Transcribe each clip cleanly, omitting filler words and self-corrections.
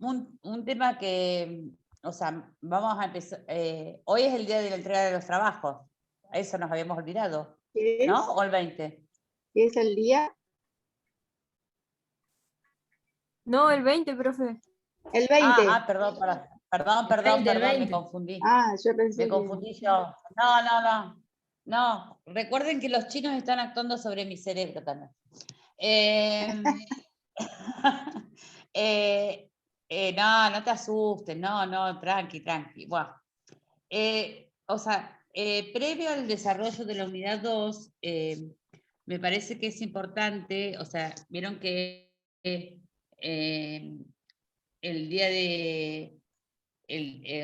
un tema que, o sea, vamos a empezar, hoy es el día de la entrega de los trabajos, eso nos habíamos olvidado, ¿Qué es? ¿no? ¿O el 20? ¿Qué es el día? No, el 20, profe. El 20. Perdón, me 20. confundí. Yo pensé Me confundí yo. No, recuerden que los chinos están actuando sobre mi cerebro también. No te asustes, no, tranqui. Buah. O sea, previo al desarrollo de la unidad 2, me parece que es importante, o sea, vieron que el día de,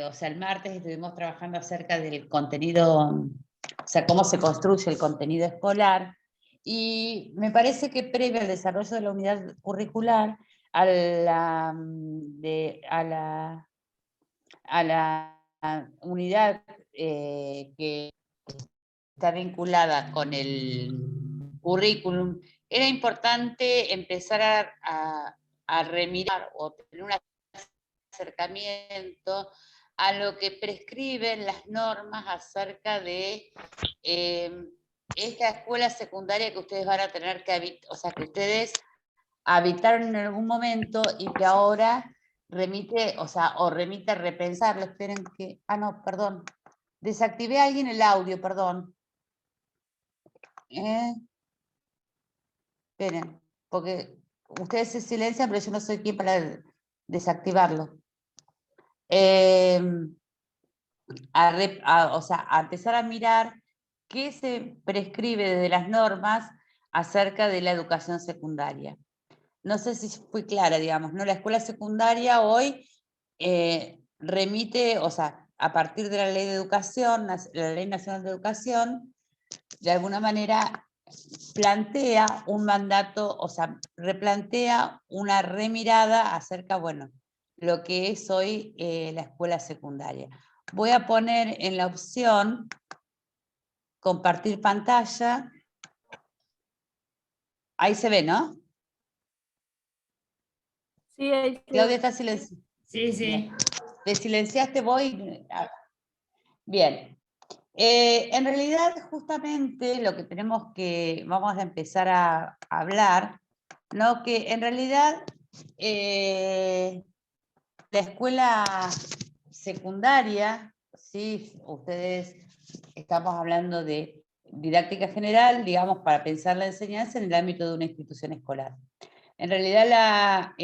o sea, el martes estuvimos trabajando acerca del contenido, o sea, cómo se construye el contenido escolar, y me parece que previo al desarrollo de la unidad curricular, a la unidad que está vinculada con el currículum, era importante empezar a remirar o tener un acercamiento a lo que prescriben las normas acerca de esta escuela secundaria que ustedes van a tener que habitar, o sea, que ustedes habitaron en algún momento y que ahora remite, o sea, o remite a repensarlo. Esperen que, no, perdón, desactivé a alguien el audio, perdón. Esperen, porque ustedes se silencian, pero yo no soy quien para desactivarlo. O sea, a empezar a mirar qué se prescribe desde las normas acerca de la educación secundaria. No sé si fui clara, digamos, ¿no? La escuela secundaria hoy remite, o sea, a partir de la Ley de Educación, la Ley Nacional de Educación, de alguna manera plantea un mandato, o sea, replantea una remirada acerca, bueno, lo que es hoy la escuela secundaria. Voy a poner en la opción compartir pantalla. Ahí se ve, ¿no? Sí, ahí sí. Claudia está silenciada. Sí. Bien. ¿Te silenciaste voy? Bien. En realidad, justamente lo que vamos a empezar a hablar, ¿no? Que en realidad la escuela secundaria, sí, ustedes estamos hablando de didáctica general, digamos, para pensar la enseñanza en el ámbito de una institución escolar. En realidad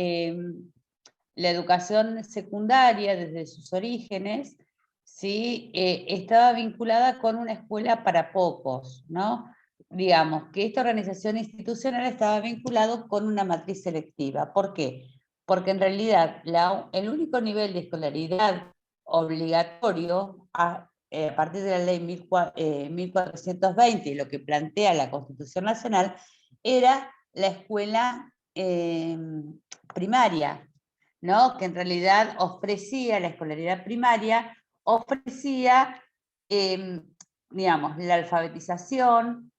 la educación secundaria, desde sus orígenes, ¿sí? Estaba vinculada con una escuela para pocos, ¿no? Digamos que esta organización institucional estaba vinculada con una matriz selectiva. ¿Por qué? Porque en realidad el único nivel de escolaridad obligatorio a partir de la ley 1420 y lo que plantea la Constitución Nacional era la escuela primaria, ¿no? Que en realidad ofrecía la escolaridad primaria, ofrecía, digamos, la alfabetización,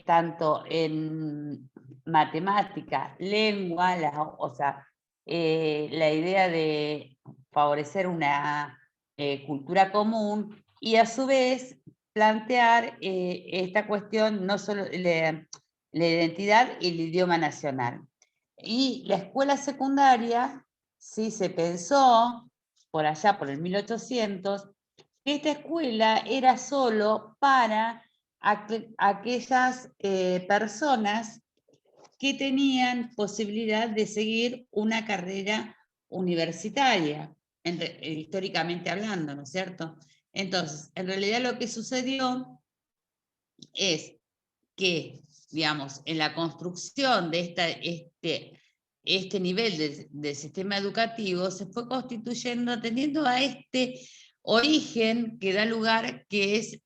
tanto en matemática, lengua, o sea, la idea de favorecer una cultura común y a su vez plantear esta cuestión, no solo la identidad y el idioma nacional. Y la escuela secundaria, sí se pensó, por allá por el 1800, que esta escuela era solo para aquellas personas que tenían posibilidad de seguir una carrera universitaria, históricamente hablando, ¿no es cierto? Entonces, en realidad lo que sucedió es que, digamos, en la construcción de este nivel de sistema educativo se fue constituyendo atendiendo a este origen que da lugar, que es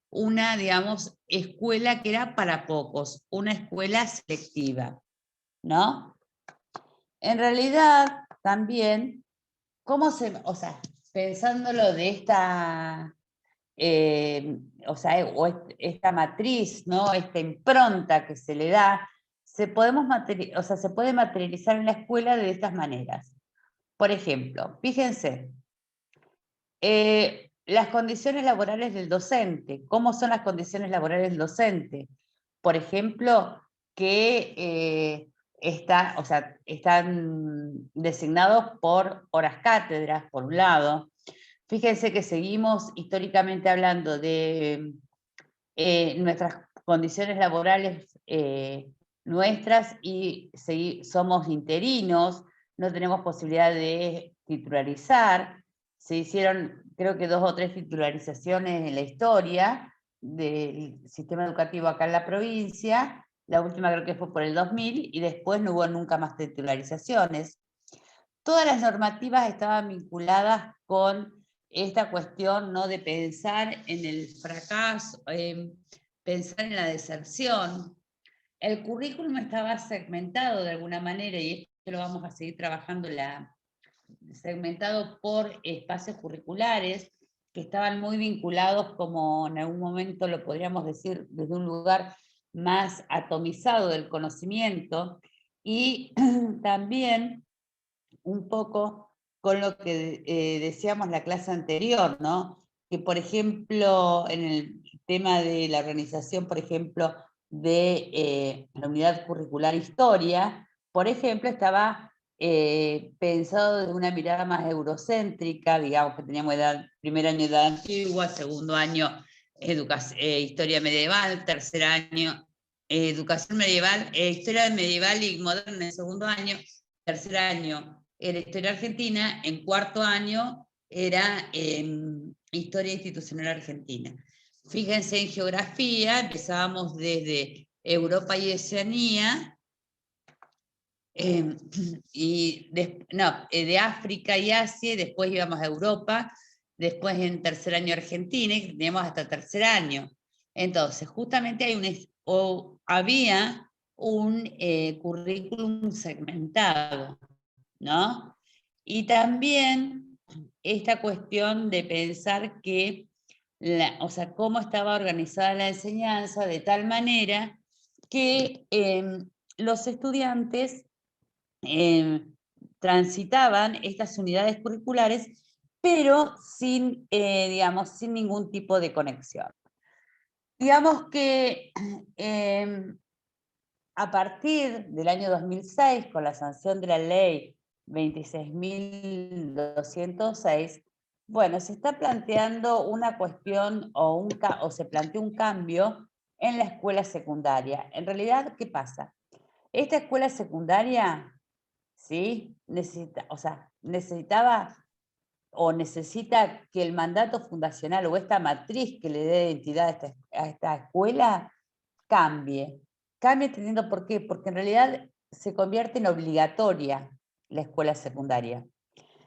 una, digamos, escuela que era para pocos, una escuela selectiva, ¿no? En realidad, también, o sea, pensándolo de esta, o sea, esta matriz, ¿no? Esta impronta que se le da, se puede materializar en la escuela de estas maneras. Por ejemplo, fíjense, las condiciones laborales del docente. ¿Cómo son las condiciones laborales del docente? Por ejemplo, que están designados por horas cátedras, por un lado. Fíjense que seguimos históricamente hablando de nuestras condiciones laborales nuestras y somos interinos, no tenemos posibilidad de titularizar. Se hicieron, creo que 2 o 3 titularizaciones en la historia del sistema educativo acá en la provincia. La última creo que fue por el 2000 y después no hubo nunca más titularizaciones. Todas las normativas estaban vinculadas con esta cuestión, ¿no?, de pensar en el fracaso, pensar en la deserción. El currículum estaba segmentado de alguna manera, y esto lo vamos a seguir trabajando, segmentado por espacios curriculares que estaban muy vinculados, como en algún momento lo podríamos decir, desde un lugar más atomizado del conocimiento, y también un poco con lo que decíamos la clase anterior, ¿no? Que por ejemplo, en el tema de la organización, por ejemplo, de la unidad curricular historia, por ejemplo, estaba pensado desde una mirada más eurocéntrica, digamos que teníamos primer año de edad antigua, segundo año historia medieval, tercer año educación medieval, historia medieval y moderna en segundo año, tercer año era historia argentina, en cuarto año era historia institucional argentina. Fíjense en geografía, empezábamos desde Europa y Oceanía, de África y Asia, y después íbamos a Europa, después en tercer año Argentina, y teníamos hasta tercer año. Entonces, justamente había un currículum segmentado, ¿no? Y también esta cuestión de pensar que, cómo estaba organizada la enseñanza de tal manera que los estudiantes transitaban estas unidades curriculares, pero sin, sin ningún tipo de conexión. Digamos que a partir del año 2006, con la sanción de la ley 26.206, bueno, se está planteando una cuestión o se planteó un cambio en la escuela secundaria. En realidad, ¿qué pasa? Esta escuela secundaria, ¿sí?, necesitaba o necesita que el mandato fundacional o esta matriz que le dé identidad a esta escuela cambie. Cambia entendiendo por qué, porque en realidad se convierte en obligatoria la escuela secundaria.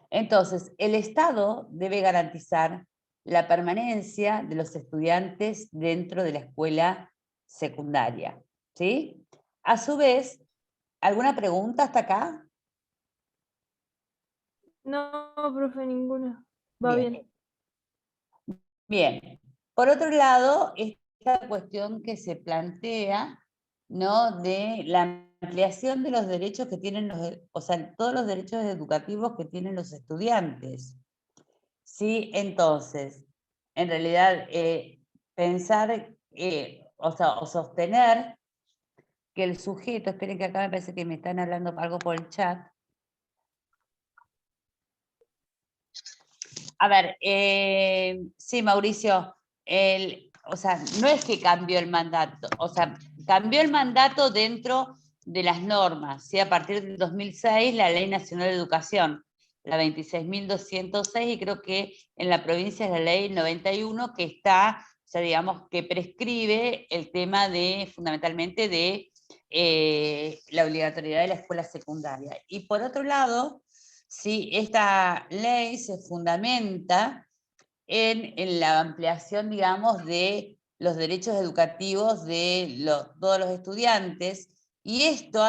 Entonces, el Estado debe garantizar la permanencia de los estudiantes dentro de la escuela secundaria, ¿sí? A su vez, ¿alguna pregunta hasta acá? No, profe, ninguna. Va bien. Bien. Por otro lado, esta cuestión que se plantea, ¿no?, de la ampliación de los derechos que tienen todos los derechos educativos que tienen los estudiantes. ¿Sí? Entonces, en realidad, pensar o sostener que el sujeto, esperen que acá me parece que me están hablando algo por el chat. A ver, sí, Mauricio, no es que cambió el mandato, cambió el mandato dentro de las normas, ¿sí? A partir del 2006, la Ley Nacional de Educación, la 26.206, y creo que en la provincia es la Ley 91, que está, digamos, que prescribe el tema fundamentalmente de la obligatoriedad de la escuela secundaria. Y por otro lado, sí, esta ley se fundamenta en la ampliación, digamos, de los derechos educativos de todos los estudiantes, y esto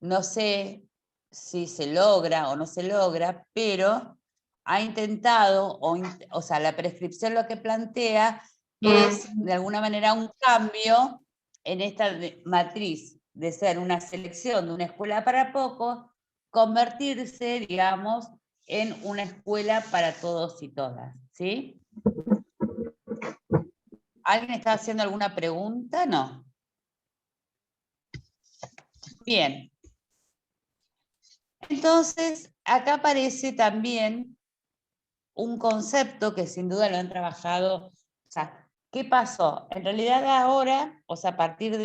no sé si se logra o no se logra, pero ha intentado, la prescripción lo que plantea es, de alguna manera, un cambio en esta matriz de ser una selección de una escuela para pocos, convertirse, digamos, en una escuela para todos y todas, ¿sí? ¿Alguien está haciendo alguna pregunta? No. Bien. Entonces, acá aparece también un concepto que sin duda lo han trabajado. O sea, ¿qué pasó? En realidad ahora, o sea, a partir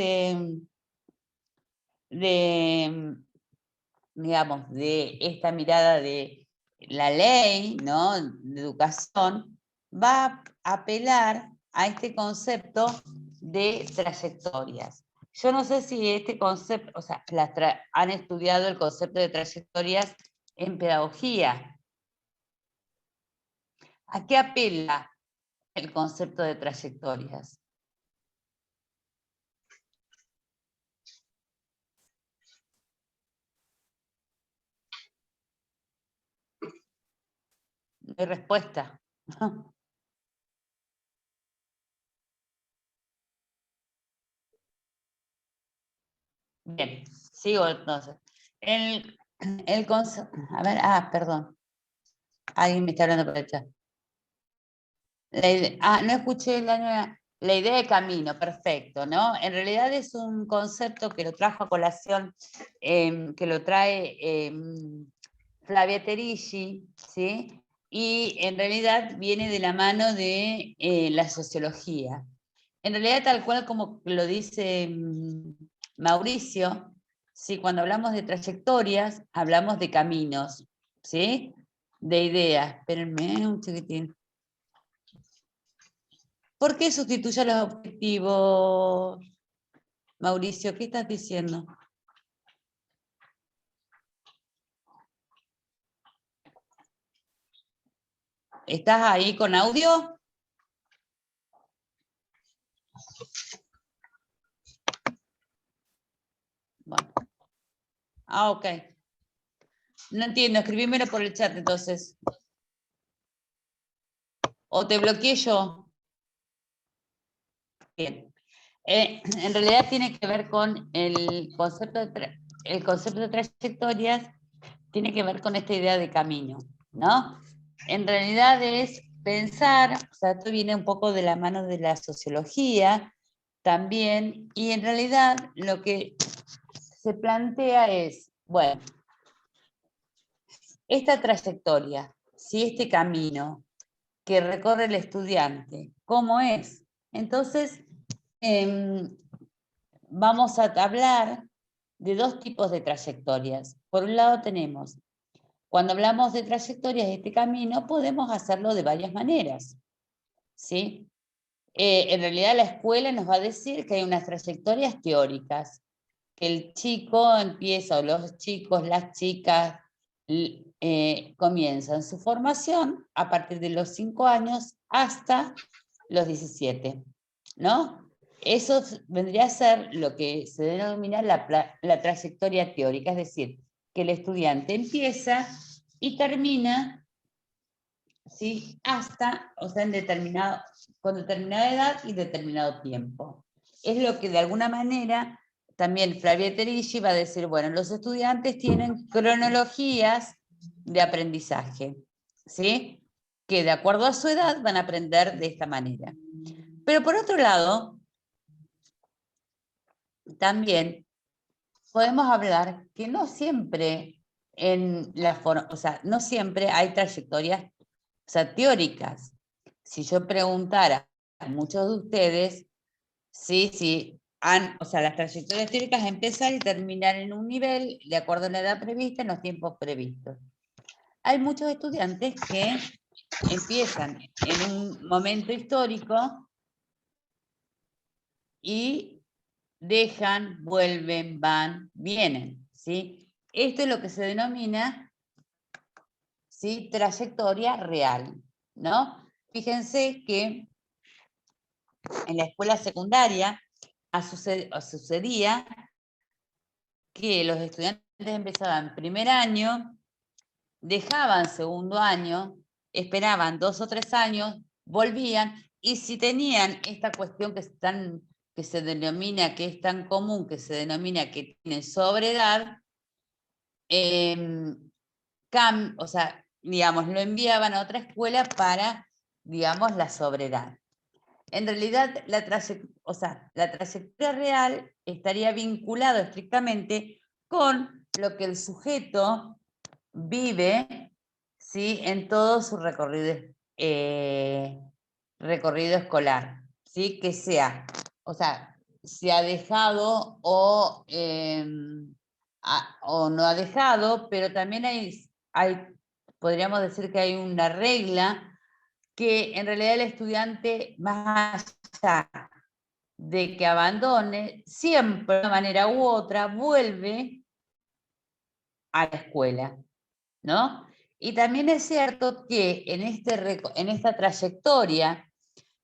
digamos, de esta mirada de la ley, ¿no?, de educación, va a apelar a este concepto de trayectorias. Yo no sé si este concepto, o sea, han estudiado el concepto de trayectorias en pedagogía. ¿A qué apela el concepto de trayectorias? No hay respuesta. Bien, sigo entonces. El concepto, a ver, perdón. Alguien me está hablando por el chat. No escuché la idea de camino, perfecto, ¿no? En realidad es un concepto que lo trajo a colación, que lo trae Flavia Terici, ¿sí? Y en realidad viene de la mano de la sociología. En realidad, tal cual como lo dice Mauricio, ¿sí? Cuando hablamos de trayectorias, hablamos de caminos, ¿sí? De ideas. Espérenme un chiquitín. ¿Por qué sustituye los objetivos, Mauricio? ¿Qué estás diciendo? ¿Estás ahí con audio? Bueno. Ok. No entiendo, escribímelo por el chat entonces. ¿O te bloqueé yo? Bien. En realidad tiene que ver con el concepto de trayectorias, tiene que ver con esta idea de camino, ¿no? En realidad es pensar, o sea, esto viene un poco de la mano de la sociología también, y en realidad lo que se plantea es, bueno, esta trayectoria, si este camino que recorre el estudiante, ¿cómo es? Entonces, vamos a hablar de dos tipos de trayectorias. Por un lado tenemos, cuando hablamos de trayectorias de este camino, podemos hacerlo de varias maneras, ¿sí? En realidad la escuela nos va a decir que hay unas trayectorias teóricas, que el chico empieza, o los chicos, las chicas, comienzan su formación a partir de los 5 años hasta los 17, ¿no? Eso vendría a ser lo que se denomina la trayectoria teórica, es decir, que el estudiante empieza y termina, ¿sí?, hasta, o sea, con determinada edad y determinado tiempo. Es lo que de alguna manera también Flavia Terici va a decir, bueno, los estudiantes tienen cronologías de aprendizaje, ¿sí?, que de acuerdo a su edad van a aprender de esta manera. Pero por otro lado, también podemos hablar que no siempre no siempre hay trayectorias, o sea, teóricas. Si yo preguntara a muchos de ustedes, sí, o sea, las trayectorias teóricas empiezan y terminan en un nivel de acuerdo a la edad prevista en los tiempos previstos. Hay muchos estudiantes que empiezan en un momento histórico y dejan, vuelven, van, vienen, ¿sí? Esto es lo que se denomina, ¿sí?, trayectoria real, ¿no? Fíjense que en la escuela secundaria sucedía que los estudiantes empezaban primer año, dejaban segundo año, esperaban 2 o 3 años, volvían, y si tenían esta cuestión que que se denomina, que es tan común, que se denomina que tienen sobreedad, o sea, digamos, lo enviaban a otra escuela para, digamos, la sobredad. En realidad, la trayectoria real estaría vinculado estrictamente con lo que el sujeto vive, ¿sí?, en todo su recorrido escolar, ¿sí? Que sea, o sea, se ha dejado o no ha dejado, pero también podríamos decir que hay una regla que en realidad el estudiante, más allá de que abandone, siempre de una manera u otra vuelve a la escuela, ¿no? Y también es cierto que en esta trayectoria,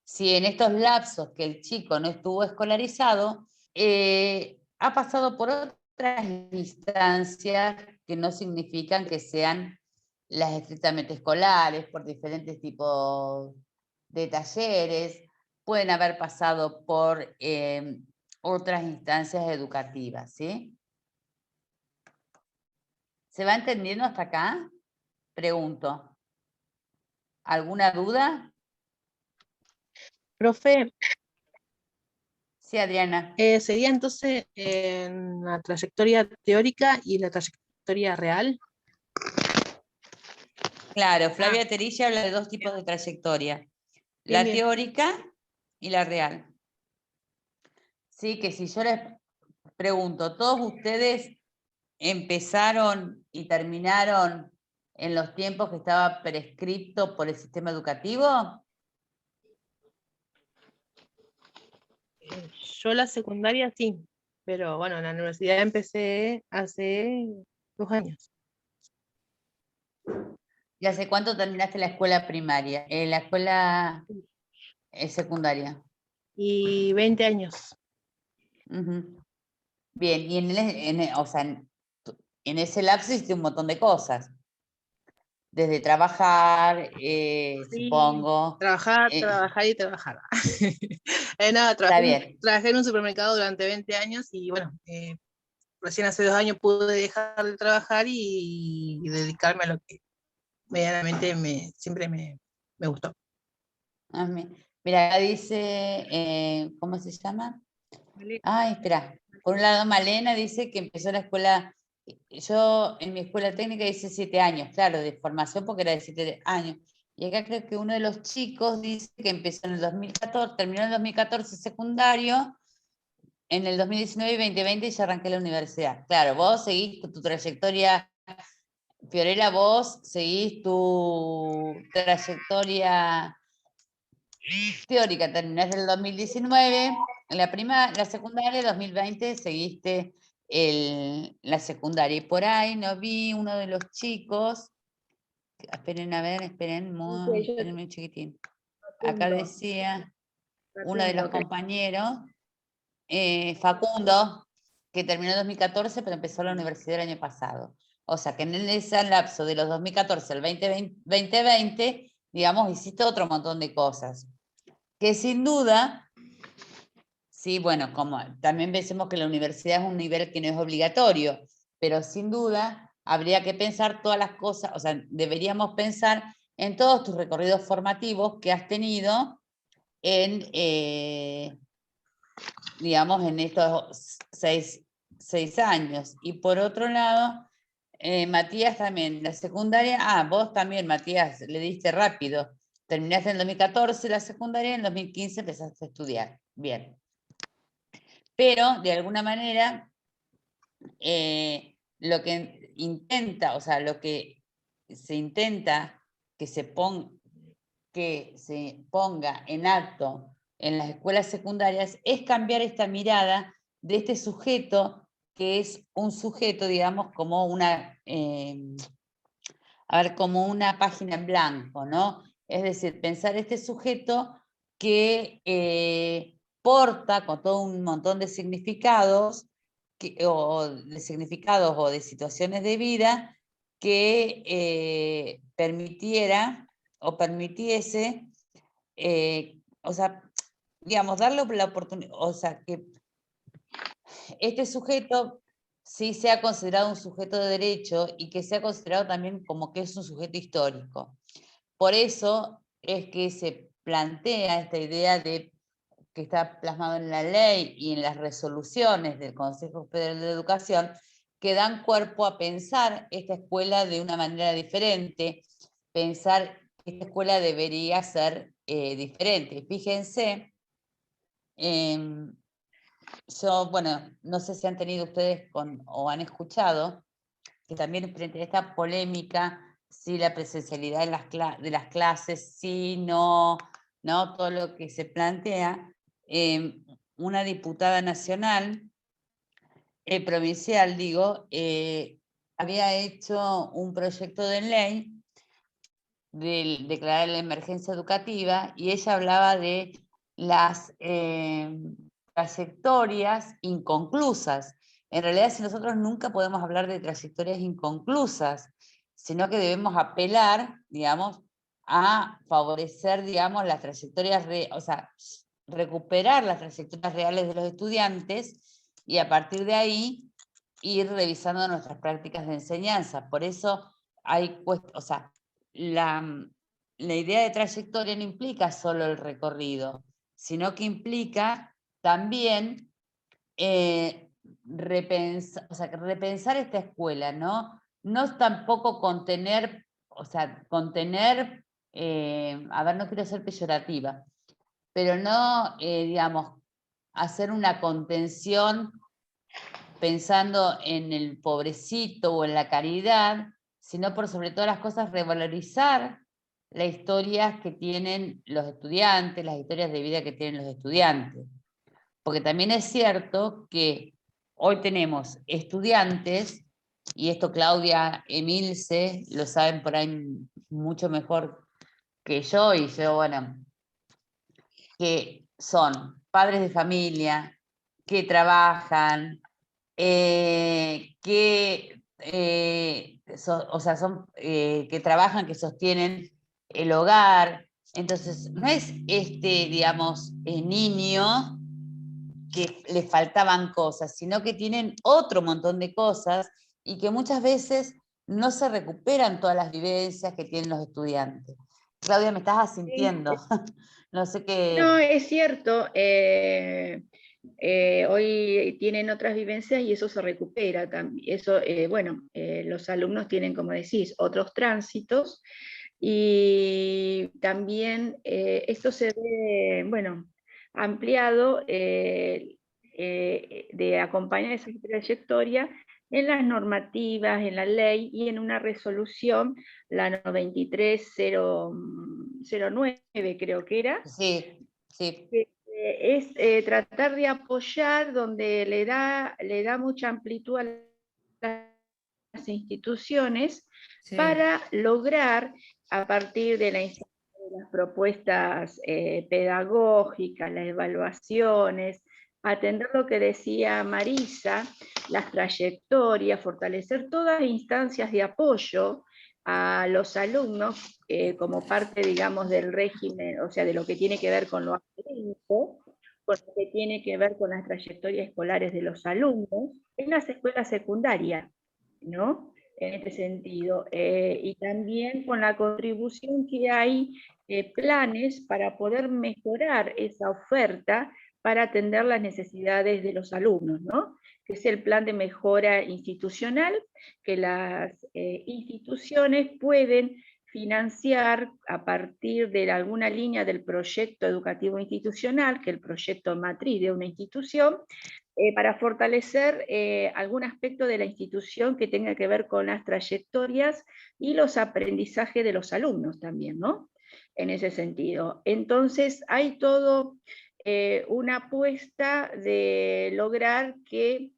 si en estos lapsos que el chico no estuvo escolarizado, ha pasado por otras instancias que no significan que sean las estrictamente escolares, por diferentes tipos de talleres, pueden haber pasado por otras instancias educativas, ¿sí? ¿Se va entendiendo hasta acá? Pregunto. ¿Alguna duda? Profe, Sí, Adriana. ¿sería entonces en la trayectoria teórica y la trayectoria real? Claro, Flavia Terilla habla de dos tipos de trayectoria. La Bien. teórica y la real. Sí, que si yo les pregunto, ¿todos ustedes empezaron y terminaron en los tiempos que estaba prescripto por el sistema educativo? Yo la secundaria sí, pero bueno, en la universidad empecé hace 2 años. ¿Y hace cuánto terminaste la escuela primaria? La escuela secundaria. Y 20 años. Ujú. Bien, y o sea, en ese lapso hiciste un montón de cosas. Desde trabajar, Sí, supongo. trabajar y trabajar. No, Está bien. trabajé en un supermercado durante 20 años y bueno, recién hace 2 años pude dejar de trabajar y dedicarme a lo que medianamente siempre me gustó. Mira, acá dice, ¿cómo se llama? ¿Vale? Ay, espera. Por un lado, Malena dice que empezó la escuela, yo en mi escuela técnica hice 7 años, claro, de formación porque era de 7 años. Y acá creo que uno de los chicos dice que empezó en el 2014, terminó en el 2014 secundario, en el 2019 y 2020 ya arranqué la universidad. Claro, vos seguís tu trayectoria, Fiorella, vos seguís tu trayectoria teórica, terminaste en el 2019, en la secundaria, 2020 seguiste la secundaria. Y por ahí no vi uno de los chicos, esperen a ver, esperen un chiquitín. Acá decía uno de los compañeros, Facundo, que terminó en 2014, pero empezó la universidad el año pasado. O sea que en ese lapso de los 2014 al 2020, digamos, hiciste otro montón de cosas. Que sin duda, sí, bueno, como también pensemos que la universidad es un nivel que no es obligatorio, pero sin duda habría que pensar todas las cosas, o sea, deberíamos pensar en todos tus recorridos formativos que has tenido en, digamos, en estos 6 años. Y por otro lado, Matías también, la secundaria, vos también, Matías, le diste rápido. Terminaste en 2014 la secundaria y en 2015 empezaste a estudiar. Bien. Pero, de alguna manera, lo que intenta, o sea, lo que se intenta que se ponga en acto en las escuelas secundarias es cambiar esta mirada de este sujeto que es un sujeto, digamos, como como una página en blanco, ¿no? Es decir, pensar este sujeto que porta con todo un montón de significados, o de situaciones de vida que permitiera o permitiese, o sea, digamos, darle la oportunidad, o sea, que este sujeto sí sea considerado un sujeto de derecho y que sea considerado también como que es un sujeto histórico. Por eso es que se plantea esta idea de que está plasmado en la ley y en las resoluciones del Consejo Federal de Educación, que dan cuerpo a pensar esta escuela de una manera diferente, pensar que esta escuela debería ser diferente. Fíjense, yo, bueno, no sé si han tenido ustedes o han escuchado, que también frente a esta polémica, si la presencialidad de las clases, sí, no, todo lo que se plantea, una diputada nacional, provincial, digo, había hecho un proyecto de ley de declarar la emergencia educativa y ella hablaba de las trayectorias inconclusas. En realidad, si nosotros nunca podemos hablar de trayectorias inconclusas, sino que debemos apelar, digamos, a favorecer, digamos, las trayectorias, o sea, recuperar las trayectorias reales de los estudiantes y a partir de ahí ir revisando nuestras prácticas de enseñanza. Por eso hay, o sea, la idea de trayectoria no implica solo el recorrido, sino que implica también repensar esta escuela, ¿no? No es tampoco contener, o sea, contener, a ver, no quiero ser peyorativa, pero no, digamos, hacer una contención pensando en el pobrecito o en la caridad, sino por sobre todas las cosas revalorizar las historias que tienen los estudiantes, las historias de vida que tienen los estudiantes. Porque también es cierto que hoy tenemos estudiantes, y esto Claudia, Emilce, lo saben por ahí mucho mejor que yo, y yo, bueno, que son padres de familia, que trabajan, que que trabajan, que sostienen el hogar. Entonces, no es digamos, niño que le faltaban cosas, sino que tienen otro montón de cosas y que muchas veces no se recuperan todas las vivencias que tienen los estudiantes. Claudia, me estás asintiendo. No sé qué. No, es cierto. Hoy tienen otras vivencias y eso se recupera también. Eso, bueno, los alumnos tienen, como decís, otros tránsitos y también esto se ve, bueno, ampliado de acompañar esa trayectoria en las normativas, en la ley y en una resolución, la 9309 creo que era. Sí, sí. Es tratar de apoyar donde le da mucha amplitud a las instituciones, sí, para lograr, a partir de las propuestas pedagógicas, las evaluaciones, atender lo que decía Marisa, las trayectorias, fortalecer todas las instancias de apoyo a los alumnos como parte, digamos, del régimen, o sea, de lo que tiene que ver con lo académico, con lo que tiene que ver con las trayectorias escolares de los alumnos, en las escuelas secundarias, ¿no? En este sentido, y también con la contribución que hay planes para poder mejorar esa oferta para atender las necesidades de los alumnos, ¿no? Que es el plan de mejora institucional, que las instituciones pueden financiar a partir de alguna línea del proyecto educativo institucional, que es el proyecto matriz de una institución, para fortalecer algún aspecto de la institución que tenga que ver con las trayectorias y los aprendizajes de los alumnos también, ¿no? En ese sentido. Entonces, hay todo una apuesta de lograr que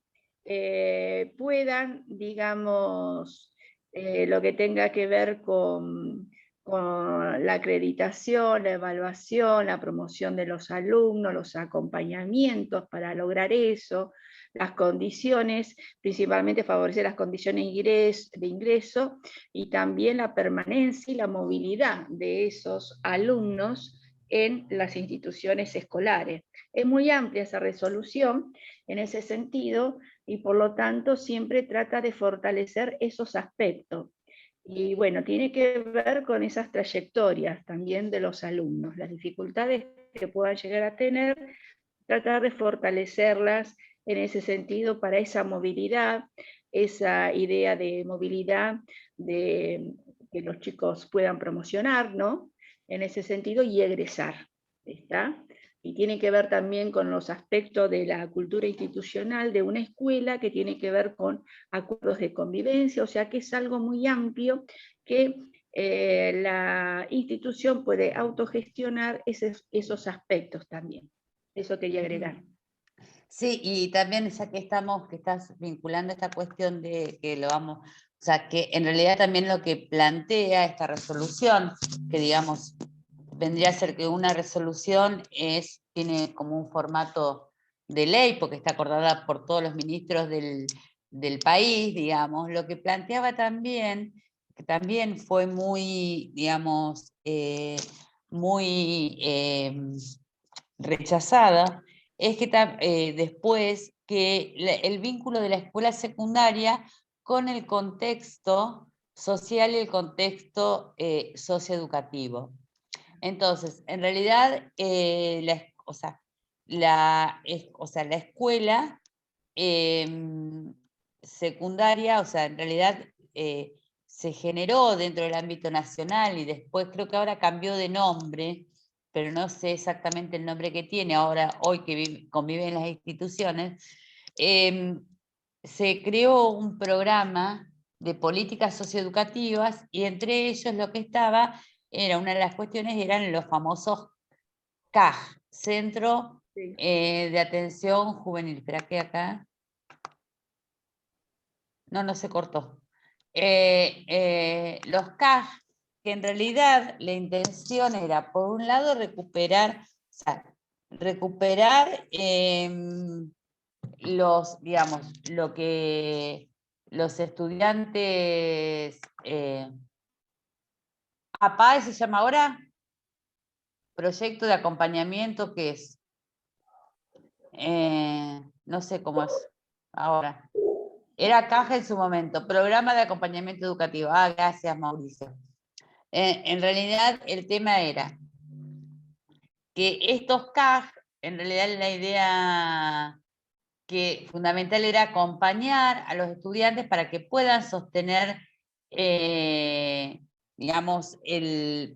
puedan, digamos, lo que tenga que ver con la acreditación, la evaluación, la promoción de los alumnos, los acompañamientos para lograr eso, las condiciones, principalmente favorecer las condiciones de ingreso y también la permanencia y la movilidad de esos alumnos en las instituciones escolares. Es muy amplia esa resolución en ese sentido y por lo tanto siempre trata de fortalecer esos aspectos. Y bueno, tiene que ver con esas trayectorias también de los alumnos, las dificultades que puedan llegar a tener, tratar de fortalecerlas en ese sentido para esa movilidad, esa idea de movilidad de que los chicos puedan promocionar, ¿no? En ese sentido y egresar, ¿está? Y tiene que ver también con los aspectos de la cultura institucional de una escuela, que tiene que ver con acuerdos de convivencia, o sea que es algo muy amplio que la institución puede autogestionar esos aspectos también. Eso quería agregar. Sí, y también ya que estás vinculando esta cuestión de que lo vamos, o sea, que en realidad también lo que plantea esta resolución, que digamos, vendría a ser que una resolución tiene como un formato de ley, porque está acordada por todos los ministros del país, digamos, lo que planteaba también, que también fue muy, digamos, muy rechazada, es que después que el vínculo de la escuela secundaria con el contexto social y el contexto socioeducativo. Entonces, en realidad, la escuela secundaria, o sea, en realidad se generó dentro del ámbito nacional y después creo que ahora cambió de nombre, pero no sé exactamente el nombre que tiene ahora, hoy que convive en las instituciones, se creó un programa de políticas socioeducativas y entre ellos lo que estaba, una de las cuestiones eran los famosos CAJ, Centro de Atención Juvenil. Espera que acá... No se cortó. Los CAJ, que en realidad la intención era, por un lado, recuperar digamos, lo que los estudiantes, APAE se llama ahora, proyecto de acompañamiento, que es, no sé cómo es ahora. Era CAJ en su momento, Programa de Acompañamiento Educativo. Ah, gracias, Mauricio. En realidad, el tema era que estos CAJ, en realidad la idea fundamental era acompañar a los estudiantes para que puedan sostener, digamos,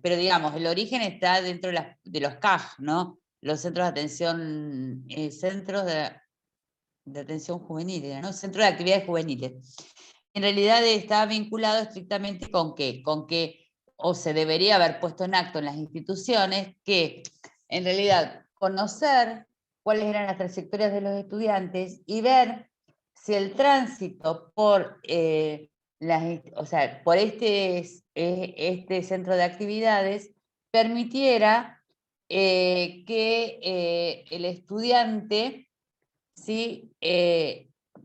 pero digamos, el origen está dentro de los CAJ, ¿no? Los centros de atención, centros de atención juvenil, ¿no? Centro de actividades juveniles. En realidad está vinculado estrictamente con qué, o se debería haber puesto en acto en las instituciones, que en realidad conocer cuáles eran las trayectorias de los estudiantes y ver si el tránsito por, por este centro de actividades permitiera que el estudiante, ¿sí?,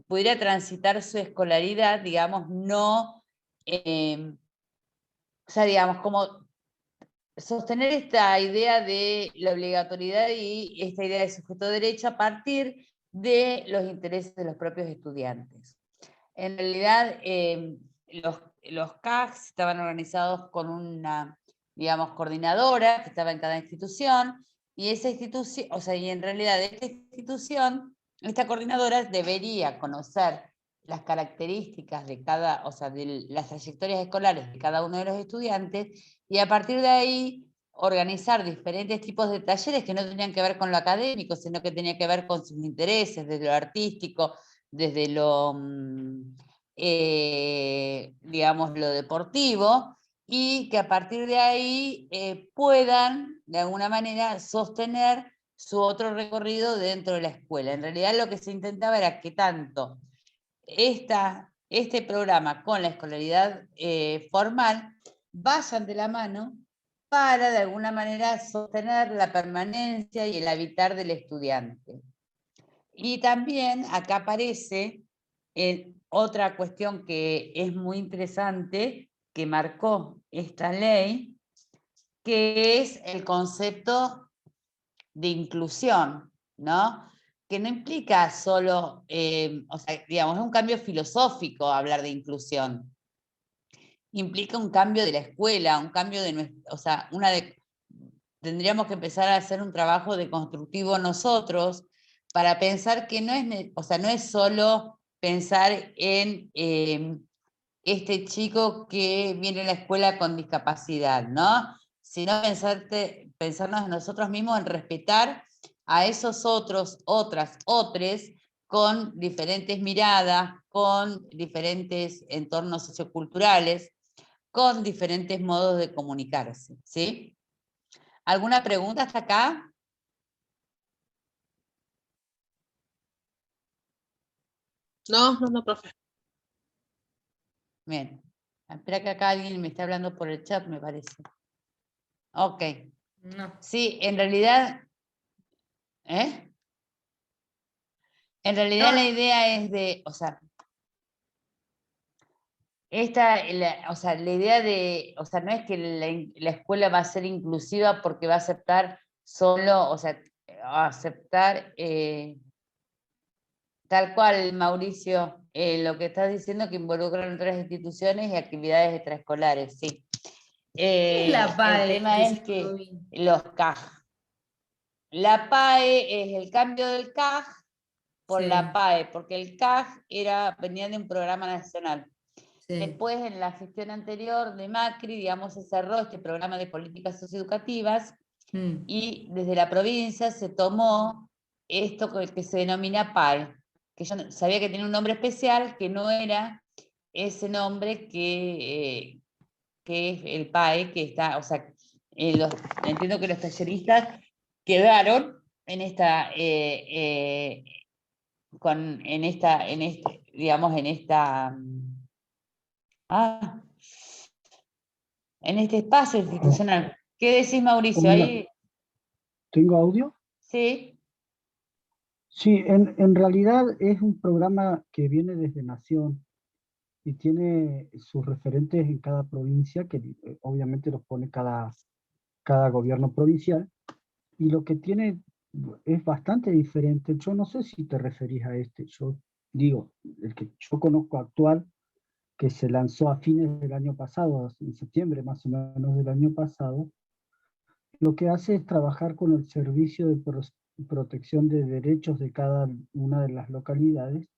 pudiera transitar su escolaridad, digamos, no, o sea, digamos, como sostener esta idea de la obligatoriedad y esta idea de sujeto de derecho a partir de los intereses de los propios estudiantes. En realidad, los CAGs estaban organizados con una, digamos, coordinadora que estaba en cada institución, y esa institución, o sea, y en realidad esta institución, esta coordinadora debería conocer las características de cada, o sea, de las trayectorias escolares de cada uno de los estudiantes, y a partir de ahí organizar diferentes tipos de talleres que no tenían que ver con lo académico, sino que tenían que ver con sus intereses, desde lo artístico, desde lo, digamos, lo deportivo, y que a partir de ahí puedan, de alguna manera, sostener su otro recorrido dentro de la escuela. En realidad lo que se intentaba era que tanto este programa con la escolaridad formal vayan de la mano para de alguna manera sostener la permanencia y el habitar del estudiante. Y también acá aparece otra cuestión que es muy interesante, que marcó esta ley, que es el concepto de inclusión, ¿no? Que no implica solo, o sea, digamos, es un cambio filosófico hablar de inclusión. Implica un cambio de la escuela, un cambio de nuestra, o sea, tendríamos que empezar a hacer un trabajo de constructivo nosotros para pensar que no es, o sea, no es solo pensar en este chico que viene a la escuela con discapacidad, ¿no? Sino pensarnos nosotros mismos en respetar a esos otros, otras, otres, con diferentes miradas, con diferentes entornos socioculturales, con diferentes modos de comunicarse, ¿sí? ¿Alguna pregunta hasta acá? No, profe. Bien. Espera que acá alguien me está hablando por el chat, me parece. Ok. No. Sí, en realidad... ¿Eh? En realidad la idea es de, o sea, o sea, la idea de, o sea, no es que la escuela va a ser inclusiva porque va a aceptar solo, o sea, aceptar tal cual, Mauricio, lo que estás diciendo que involucran otras instituciones y actividades extraescolares, sí. ¿Qué es la PAE? El tema es que los CAJ. La PAE es el cambio del CAJ por la PAE, porque el CAJ venía de un programa nacional. Sí. Después, en la gestión anterior de Macri, digamos, se cerró este programa de políticas socioeducativas y desde la provincia se tomó esto que se denomina PAE, que yo sabía que tenía un nombre especial, que no era ese nombre que es el PAE, que está, o sea, entiendo que los talleristas quedaron en esta, digamos, en este espacio institucional. ¿Qué decís, Mauricio? Hola, Ahí, ¿tengo audio? sí, Sí, en realidad es un programa que viene desde Nación y tiene sus referentes en cada provincia, que obviamente los pone cada gobierno provincial, y lo que tiene es bastante diferente. Yo no sé si te referís a este, yo digo, el que yo conozco actual, que se lanzó a fines del año pasado, en septiembre más o menos del año pasado, lo que hace es trabajar con el servicio de protección de derechos de cada una de las localidades